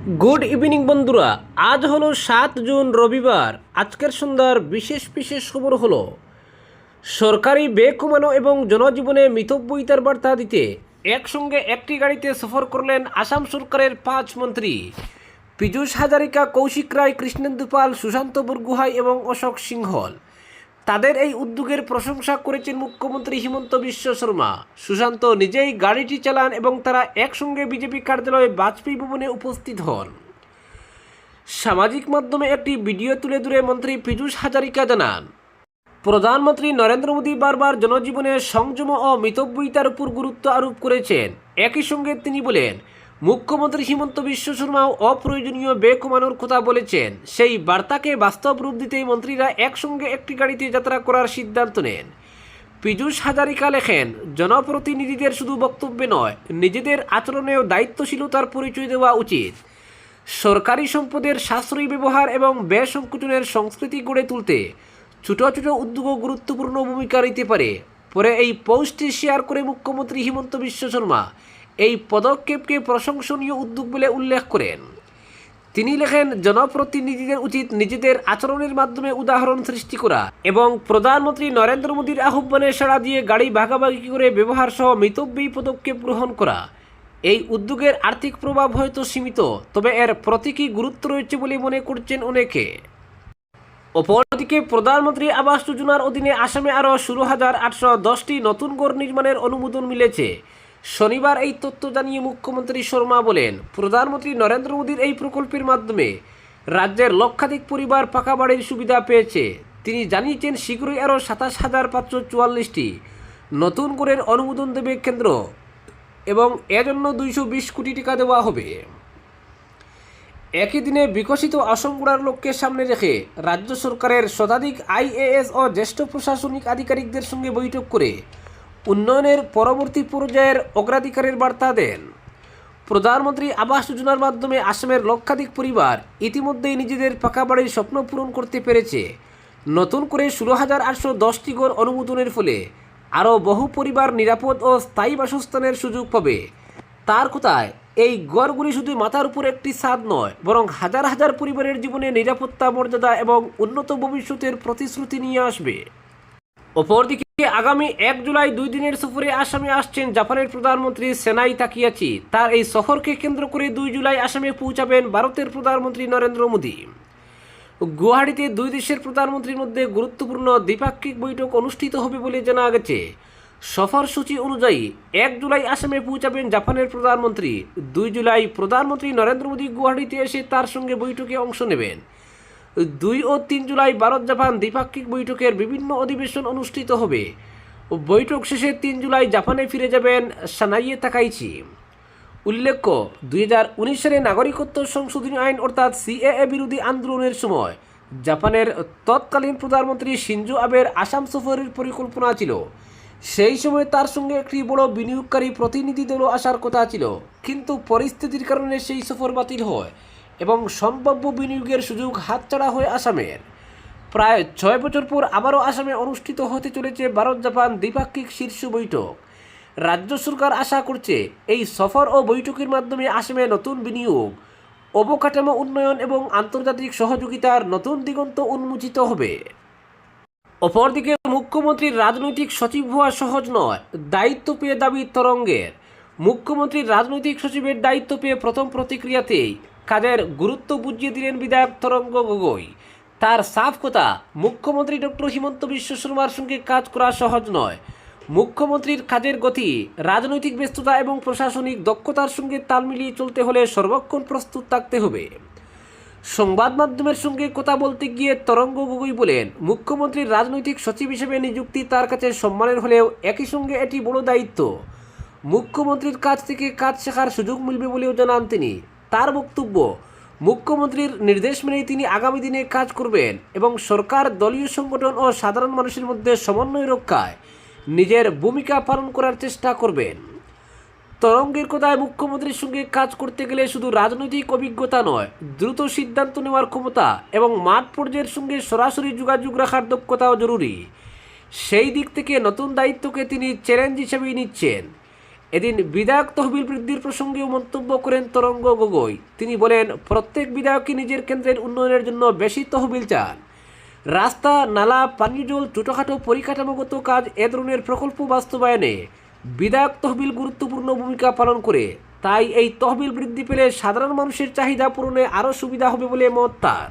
Good evening বন্ধুরা, আজ হলো 7 জুন রবিবার। আজকের সন্ধ্যার বিশেষ বিশেষ খবর হলো সরকারি ব্যয় কমানো এবং জনজীবনে মিতব্যয়িতার বার্তা দিতে একসঙ্গে একটি গাড়িতে সফর করলেন আসাম সরকারের 5 মন্ত্রী পীযূষ হাজারিকা, কৌশিক রায়, কৃষ্ণেন্দু পাল, সুশান্ত বরগুহাই এবং অশোক সিংহল। তাদের এই উদ্যোগের প্রশংসা করেছেন মুখ্যমন্ত্রী হিমন্ত বিশ্ব শর্মা। সুশান্ত নিজেই গাড়িটি চালান এবং তারা একসঙ্গে বিজেপি কার্যালয়ে বাজপেয়ী ভবনে উপস্থিত হন। সামাজিক মাধ্যমে একটি ভিডিও তুলে ধরে মন্ত্রী পীযূষ হাজারিকা জানান, প্রধানমন্ত্রী নরেন্দ্র মোদী বারবার জনজীবনে সংযম ও মিতব্যয়িতার উপর গুরুত্ব আরোপ করেছেন। একই সঙ্গে তিনি বলেন, মুখ্যমন্ত্রী হিমন্ত বিশ্ব শর্মাও অপ্রয়োজনীয় ব্যয় কমানোর কথা বলেছেন। সেই বার্তাকে বাস্তব রূপ দিতেই মন্ত্রীরা একসঙ্গে একটি গাড়িতে যাত্রা করার সিদ্ধান্ত নেন। পীযূষ হাজারিকা লেখেন, জনপ্রতিনিধিদের শুধু বক্তব্যে নয়, নিজেদের আচরণেও দায়িত্বশীলতার পরিচয় দেওয়া উচিত। সরকারি সম্পদের সাশ্রয়ী ব্যবহার এবং ব্যয় সংকোচনের সংস্কৃতি গড়ে তুলতে ছোট ছোট উদ্যোগও গুরুত্বপূর্ণ ভূমিকা নিতে পারে। পরে এই পোস্টটি শেয়ার করে মুখ্যমন্ত্রী হিমন্ত বিশ্ব শর্মা এই পদক্ষেপকে প্রশংসনীয় উদ্যোগ বলে উল্লেখ করেন। তিনি লেখেন, জনপ্রতিনিধিদের উচিত নিজেদের আচরণের মাধ্যমে উদাহরণ সৃষ্টি করা এবং প্রধানমন্ত্রী নরেন্দ্র মোদীর আহ্বানে সাড়া দিয়ে গাড়ি ভাগাভাগি করে ব্যবহার সহ মিতব্যয়ী পদক্ষেপ গ্রহণ করা। এই উদ্যোগের আর্থিক প্রভাব হয়তো সীমিত, তবে এর প্রতীকী গুরুত্ব রয়েছে বলে মনে করছেন অনেকে। অপরদিকে প্রধানমন্ত্রী আবাস যোজনার অধীনে আসামে আরও 16,810টি নতুন ঘর নির্মাণের অনুমোদন মিলেছে। শনিবার এই তথ্য জানিয়ে মুখ্যমন্ত্রী শর্মা বলেন, প্রধানমন্ত্রী নরেন্দ্র মোদীর এই প্রকল্পের মাধ্যমে রাজ্যের লক্ষাধিক পরিবার পাকা বাড়ির সুবিধা পেয়েছে। তিনি জানিয়েছেন, শীঘ্রই আরও 27,544টি নতুন ঘরের অনুমোদন দেবে কেন্দ্র এবং এজন্য 220 কোটি টাকা দেওয়া হবে। একই দিনে বিকশিত আসাম গড়ার লক্ষ্যে সামনে রেখে রাজ্য সরকারের শতাধিক আইএএস ও জ্যেষ্ঠ প্রশাসনিক আধিকারিকদের সঙ্গে বৈঠক করে উন্নয়নের পরবর্তী পর্যায়ের অগ্রাধিকারের বার্তা দেন। প্রধানমন্ত্রী আবাস যোজনার মাধ্যমে আসামের লক্ষাধিক পরিবার ইতিমধ্যেই নিজেদের পাকা বাড়ির স্বপ্ন পূরণ করতে পেরেছে। নতুন করে 16,810টি ঘর অনুমোদনের ফলে আরও বহু পরিবার নিরাপদ ও স্থায়ী বাসস্থানের সুযোগ পাবে। তার কথায়, এই ঘরগুলি শুধু মাথার উপর একটি ছাদ নয়, বরং হাজার হাজার পরিবারের জীবনে নিরাপত্তা, মর্যাদা এবং উন্নত ভবিষ্যতের প্রতিশ্রুতি নিয়ে আসবে। অপরদিকে আগামী 1 জুলাই 2 দিনের সফরে আসামে আসছেন জাপানের প্রধানমন্ত্রী সেনাই তাকিয়াচি। তার এই সফরকে কেন্দ্র করে 2 জুলাই আসামে পৌঁছাবেন ভারতের প্রধানমন্ত্রী নরেন্দ্র মোদী। গুয়াহাটিতে দুই দেশের প্রধানমন্ত্রীর মধ্যে গুরুত্বপূর্ণ দ্বিপাক্ষিক বৈঠক অনুষ্ঠিত হবে বলে জানা গেছে। সফরসূচি অনুযায়ী 1 জুলাই আসামে পৌঁছাবেন জাপানের প্রধানমন্ত্রী। 2 জুলাই প্রধানমন্ত্রী নরেন্দ্র মোদী গুয়াহাটিতে এসে তার সঙ্গে বৈঠকে অংশ নেবেন। 2 ও 3 জুলাই ভারত জাপান দ্বিপাক্ষিক বৈঠকের বিভিন্ন অধিবেশন অনুষ্ঠিত হবে। বৈঠক শেষে 3 জুলাই জাপানে ফিরে যাবেন সানাইয়ে তাকাইচি। উল্লেখ্য, 2019 সালে নাগরিকত্ব সংশোধনী আইন অর্থাৎ সিএএ বিরোধী আন্দোলনের সময় জাপানের তৎকালীন প্রধানমন্ত্রী শিনজো আবের আসাম সফরের পরিকল্পনা ছিল। সেই সময় তার সঙ্গে একটি বড় বিনিয়োগকারী প্রতিনিধি দলও আসার কথা ছিল, কিন্তু পরিস্থিতির কারণে সেই সফর বাতিল হয় এবং সম্ভাব্য বিনিয়োগের সুযোগ হাতছাড়া হয় আসামের। প্রায় 6 বছর পর আবারও আসামে অনুষ্ঠিত হতে চলেছে ভারত জাপান দ্বিপাক্ষিক শীর্ষ বৈঠক। রাজ্য সরকার আশা করছে, এই সফর ও বৈঠকের মাধ্যমে আসামে নতুন বিনিয়োগ, অবকাঠামো উন্নয়ন এবং আন্তর্জাতিক সহযোগিতার নতুন দিগন্ত উন্মোচিত হবে। অপরদিকে মুখ্যমন্ত্রীর রাজনৈতিক সচিব হওয়া সহজ নয়, দায়িত্ব পেয়ে দাবি তরঙ্গের। মুখ্যমন্ত্রীর রাজনৈতিক সচিবের দায়িত্ব পেয়ে প্রথম প্রতিক্রিয়াতেই কাজের গুরুত্ব বুঝিয়ে দিলেন বিধায়ক তরঙ্গ গগৈ। তার সাফ কথা, মুখ্যমন্ত্রী ডক্টর হিমন্ত বিশ্ব শর্মার সঙ্গে কাজ করা সহজ নয়। মুখ্যমন্ত্রীর কাজের গতি, রাজনৈতিক ব্যস্ততা এবং প্রশাসনিক দক্ষতার সঙ্গে তাল মিলিয়ে চলতে হলে সর্বক্ষণ প্রস্তুত থাকতে হবে। সংবাদ মাধ্যমের সঙ্গে কথা বলতে গিয়ে তরঙ্গ গগৈ বলেন, মুখ্যমন্ত্রীর রাজনৈতিক সচিব হিসেবে নিযুক্তি তার কাছে সম্মানের হলেও একই সঙ্গে এটি বড় দায়িত্ব। মুখ্যমন্ত্রীর কাছ থেকে কাজ শেখার সুযোগ মিলবে বলেও জানান তিনি। তার বক্তব্য, মুখ্যমন্ত্রীর নির্দেশ মেনেই তিনি আগামী দিনে কাজ করবেন এবং সরকার, দলীয় সংগঠন ও সাধারণ মানুষের মধ্যে সমন্বয় রক্ষায় নিজের ভূমিকা পালন করার চেষ্টা করবেন। তরঙ্গের কথায়, মুখ্যমন্ত্রীর সঙ্গে কাজ করতে গেলে শুধু রাজনৈতিক অভিজ্ঞতা নয়, দ্রুত সিদ্ধান্ত নেওয়ার ক্ষমতা এবং মাঠ পর্যায়ের সঙ্গে সরাসরি যোগাযোগ রাখার দক্ষতাও জরুরি। সেই দিক থেকে নতুন দায়িত্বকে তিনি চ্যালেঞ্জ হিসেবেই নিচ্ছেন। এদিন বিধায়ক তহবিল বৃদ্ধির প্রসঙ্গেও মন্তব্য করেন তরঙ্গ গগৈ। তিনি বলেন, প্রত্যেক বিধায়কই নিজের কেন্দ্রের উন্নয়নের জন্য বেশি তহবিল চান। রাস্তা, নালা, পানীয় জল, ছোটোখাটো পরিকাঠামোগত কাজ এ ধরনের প্রকল্প বাস্তবায়নে বিধায়ক তহবিল গুরুত্বপূর্ণ ভূমিকা পালন করে। তাই এই তহবিল বৃদ্ধি পেলে সাধারণ মানুষের চাহিদা পূরণে আরও সুবিধা হবে বলে মত তার।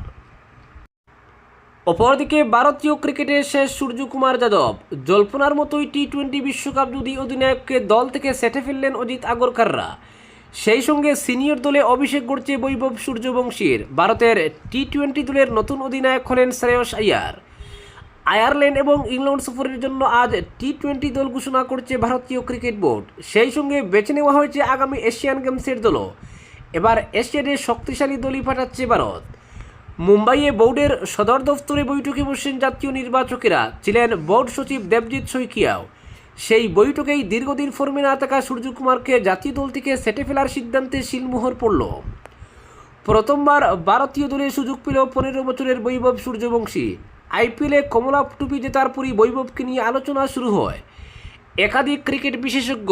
অপরদিকে ভারতীয় ক্রিকেটে শেষ সূর্যকুমার যাদব। জল্পনার মতোই টি-20 বিশ্বকাপ যদি অধিনায়ককে দল থেকে সেটে ফেললেন অজিত আগরকাররা। সেই সঙ্গে সিনিয়র দলে অভিষেক ঘটছে বৈভব সূর্যবংশীর। ভারতের টি-20 দলের নতুন অধিনায়ক হলেন শ্রেয়স আইয়ার। আয়ারল্যান্ড এবং ইংল্যান্ড সফরের জন্য আজ টি-20 দল ঘোষণা করছে ভারতীয় ক্রিকেট বোর্ড। সেই সঙ্গে বেছে নেওয়া হয়েছে আগামী এশিয়ান গেমসের দলও। এবার এশিয়াডে শক্তিশালী দলই পাঠাচ্ছে ভারত। মুম্বাইয়ে বোর্ডের সদর দফতরে বৈঠকে বসেন জাতীয় নির্বাচকেরা। ছিলেন বোর্ড সচিব দেবজিৎ শইকিয়াও। সেই বৈঠকেই দীর্ঘদিন ফর্মে না থাকা সূর্যকুমারকে জাতীয় দল থেকে সেটে ফেলার সিদ্ধান্তে শিলমোহর পড়ল। প্রথমবার ভারতীয় দলে সুযোগ পেল 15 বছরের বৈভব সূর্যবংশী। আইপিএলে কমলা টুপি জেতার পরই বৈভবকে নিয়ে আলোচনা শুরু হয়। একাধিক ক্রিকেট বিশেষজ্ঞ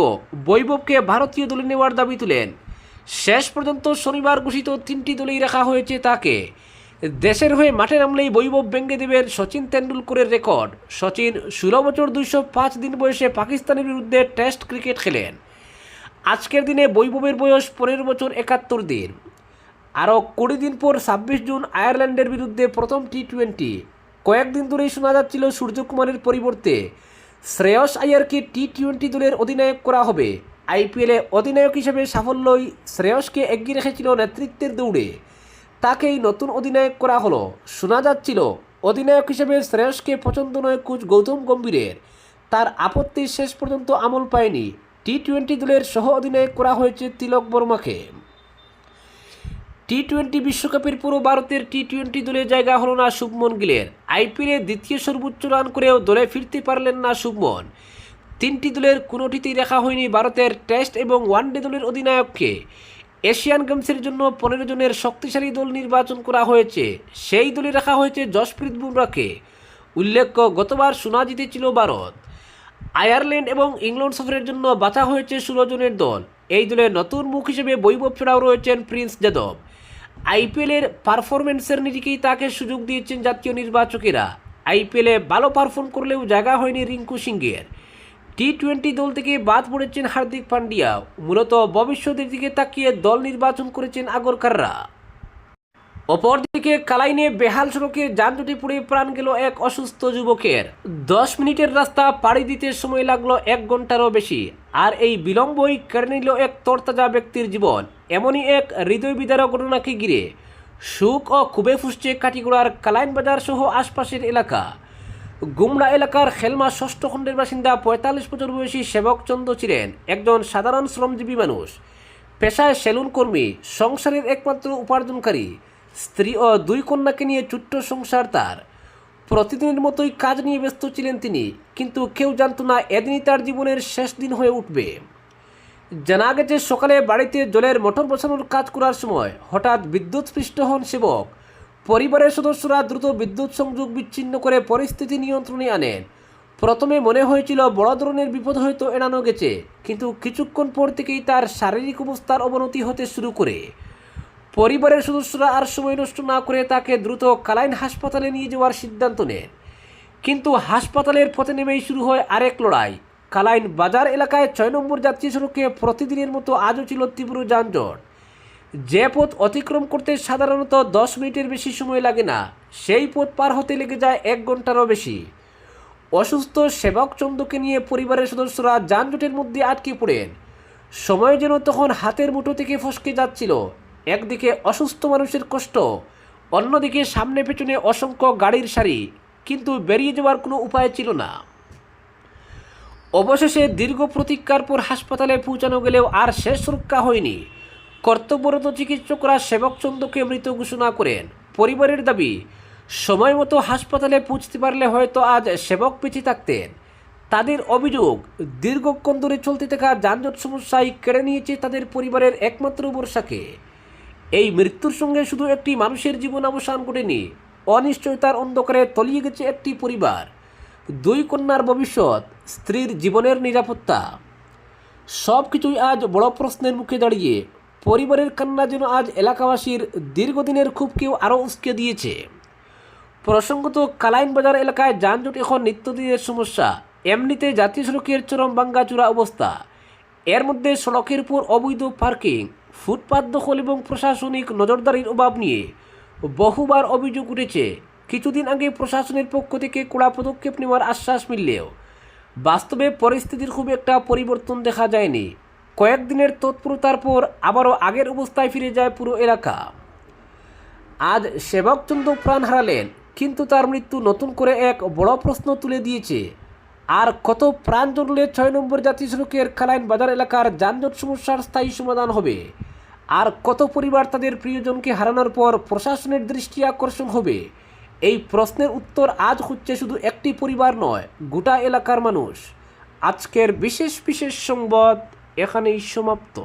বৈভবকে ভারতীয় দলে নেওয়ার দাবি তুলেন। শেষ পর্যন্ত শনিবার ঘোষিত 3টি দলেই রাখা হয়েছে তাকে। দেশের হয়ে মাঠে নামলেই বৈভব ভেঙে দেবেন সচিন তেন্ডুলকরের রেকর্ড। সচিন 16 বছর 205 দিন বয়সে পাকিস্তানের বিরুদ্ধে টেস্ট ক্রিকেট খেলেন। আজকের দিনে বৈভবের বয়স 15 বছর 71 দিন। আরও 20 দিন পর 26 জুন আয়ারল্যান্ডের বিরুদ্ধে প্রথম টি-20। কয়েকদিন ধরেই শোনা যাচ্ছিল সূর্যকুমারের পরিবর্তে শ্রেয়স আইয়ারকে টি-20 দলের অধিনায়ক করা হবে। আইপিএলে অধিনায়ক হিসেবে সাফল্যই শ্রেয়সকে এগিয়ে রেখেছিল নেতৃত্বের দৌড়ে। তাকেই নতুন অধিনায়ক করা হলো। শোনা যাচ্ছিল অধিনায়ক হিসেবে শ্রেয়সকে পছন্দ নয় কোচ গৌতম গম্ভীরের। তার আপত্তি শেষ পর্যন্ত আমল পায়নি। টি-20 দলের সহ অধিনায়ক করা হয়েছে তিলক বর্মাকে। টি-20 বিশ্বকাপের পুরো ভারতের টি-20 দলে জায়গা হলো না শুভমন গিলের। আইপিএলে দ্বিতীয় সর্বোচ্চ রান করেও দলে ফিরতে পারলেন না শুভমন। 3টি দলের কোনোটিতেই রাখা হয়নি ভারতের টেস্ট এবং ওয়ানডে দলের অধিনায়ককে। এশিয়ান গেমসের জন্য 15 জনের শক্তিশালী দল নির্বাচন করা হয়েছে। সেই দলে রাখা হয়েছে জসপ্রীত বুমরাকে। উল্লেখ্য, গতবার সোনা জিতেছিল ভারত। আয়ারল্যান্ড এবং ইংল্যান্ড সফরের জন্য বাছা হয়েছে 16 জনের দল। এই দলের নতুন মুখ হিসেবে বৈভব ছাড়াও রয়েছেন প্রিন্স যাদব। আইপিএলের পারফরমেন্সের নিরিখেই তাকে সুযোগ দিয়েছেন জাতীয় নির্বাচকেরা। আইপিএলে ভালো পারফর্ম করলেও জায়গা হয়নি রিঙ্কু সিংয়ের। টি-20 দল থেকে বাদ পড়েছেন হার্দিক পান্ডিয়া। মূলত ভবিষ্যতের দিকে তাকিয়ে দল নির্বাচন করেছেন আগরকাররা। অপরদিকে কালাইনে বেহাল সড়কে যানজটে পড়ে প্রাণ গেল এক অসুস্থ যুবকের। 10 মিনিটের রাস্তা পাড়ি দিতে সময় লাগলো 1 ঘন্টারও বেশি। আর এই বিলম্বই কেড়ে নিল এক তরতাজা ব্যক্তির জীবন। এমনই এক হৃদয় বিদারক ঘটনাকে ঘিরে শোক ও ক্ষোভে ফুঁসছে কাটিগড়ার কালাইন বাজার সহ আশপাশের এলাকা। গুমরা এলাকার খেলমা 6ষ্ঠ খণ্ডের বাসিন্দা 45 বছর বয়সী সেবক চন্দ্র ছিলেন একজন সাধারণ শ্রমজীবী মানুষ। পেশায় সেলুন কর্মী, সংসারের একমাত্র উপার্জনকারী। স্ত্রী ও 2 কন্যাকে নিয়ে ছোট্ট সংসার তার। প্রতিদিনের মতোই কাজ নিয়ে ব্যস্ত ছিলেন তিনি, কিন্তু কেউ জানত না এদিনই তার জীবনের শেষ দিন হয়ে উঠবে। জানা গেছে, সকালে বাড়িতে জলের মোটর বসানোর কাজ করার সময় হঠাৎ বিদ্যুৎস্পৃষ্ট হন সেবক। পরিবারের সদস্যরা দ্রুত বিদ্যুৎ সংযোগ বিচ্ছিন্ন করে পরিস্থিতি নিয়ন্ত্রণে আনেন। প্রথমে মনে হয়েছিল বড় ধরনের বিপদ হয়তো এড়ানো গেছে, কিন্তু কিছুক্ষণ পর থেকেই তার শারীরিক অবস্থার অবনতি হতে শুরু করে। পরিবারের সদস্যরা আর সময় নষ্ট না করে তাকে দ্রুত কালাইন হাসপাতালে নিয়ে যাওয়ার সিদ্ধান্ত নেন। কিন্তু হাসপাতালের পথে নেমেই শুরু হয় আরেক লড়াই। কালাইন বাজার এলাকায় 6 নম্বর জাতীয় সড়কে প্রতিদিনের মতো আজও ছিল তীব্র যানজট। যে পথ অতিক্রম করতে সাধারণত 10 মিনিটের বেশি সময় লাগে না, সেই পথ পার হতে লেগে যায় 1 ঘন্টারও বেশি। অসুস্থ সেবক চন্দ্রকে নিয়ে পরিবারের সদস্যরা যানজটের মধ্যে আটকে পড়েন। সময় যেন তখন হাতের মুঠো থেকে ফসকে যাচ্ছিল। একদিকে অসুস্থ মানুষের কষ্ট, অন্যদিকে সামনে পেছনে অসংখ্য গাড়ির সারি, কিন্তু বেরিয়ে যাওয়ার কোনো উপায় ছিল না। অবশেষে দীর্ঘ প্রতীক্ষার পর হাসপাতালে পৌঁছানো গেলেও আর শেষ রক্ষা হয়নি। কর্তব্যরত চিকিৎসকরা সেবক চন্দ্রকে মৃত ঘোষণা করেন। পরিবারের দাবি, সময় মতো হাসপাতালে পৌঁছতে পারলে হয়তো আজ সেবক বেঁচে থাকতেন। তাদের অভিযোগ, দীর্ঘক্ষণ ধরে চলতে থাকা যানজট সমস্যায় কেড়ে নিয়েছে তাদের পরিবারের একমাত্র ভরসাকে। এই মৃত্যুর সঙ্গে শুধু একটি মানুষের জীবন অবসান ঘটেনি, অনিশ্চয়তার অন্ধকারে তলিয়ে গেছে একটি পরিবার, 2 কন্যার ভবিষ্যৎ, স্ত্রীর জীবনের নিরাপত্তা। সব কিছুই আজ বড় প্রশ্নের মুখে দাঁড়িয়ে পরিবারের কান্না যেন আজ এলাকাবাসীর দীর্ঘদিনের ক্ষোভকেও আরও উস্কে দিয়েছে। প্রসঙ্গত, কালাইন বাজার এলাকায় যানজট এখন নিত্যদিনের সমস্যা। এমনিতে জাতীয় সড়কের চরম ভাঙ্গাচুরা অবস্থা, এর মধ্যে সড়কের উপর অবৈধ পার্কিং, ফুটপাত দখল এবং প্রশাসনিক নজরদারির অভাব নিয়ে বহুবার অভিযোগ উঠেছে। কিছুদিন আগে প্রশাসনের পক্ষ থেকে কড়া পদক্ষেপ নেওয়ার আশ্বাস মিললেও বাস্তবে পরিস্থিতির খুব একটা পরিবর্তন দেখা যায়নি। কয়েকদিনের তৎপরতার পর আবারও আগের অবস্থায় ফিরে যায় পুরো এলাকা। আজ সেবকচন্দ্র প্রাণ হারালেন, কিন্তু তার মৃত্যু নতুন করে এক বড় প্রশ্ন তুলে দিয়েছে। আর কত প্রাণ জড়লে 6 নম্বর জাতীয় সড়কের কালাইন বাজার এলাকার যানজট সমস্যার স্থায়ী সমাধান হবে? আর কত পরিবার তাদের প্রিয়জনকে হারানোর পর প্রশাসনের দৃষ্টি আকর্ষণ হবে? এই প্রশ্নের উত্তর আজ খুঁজছে শুধু একটি পরিবার নয়, গোটা এলাকার মানুষ। আজকের বিশেষ সংবাদ এখানেই সমাপ্ত।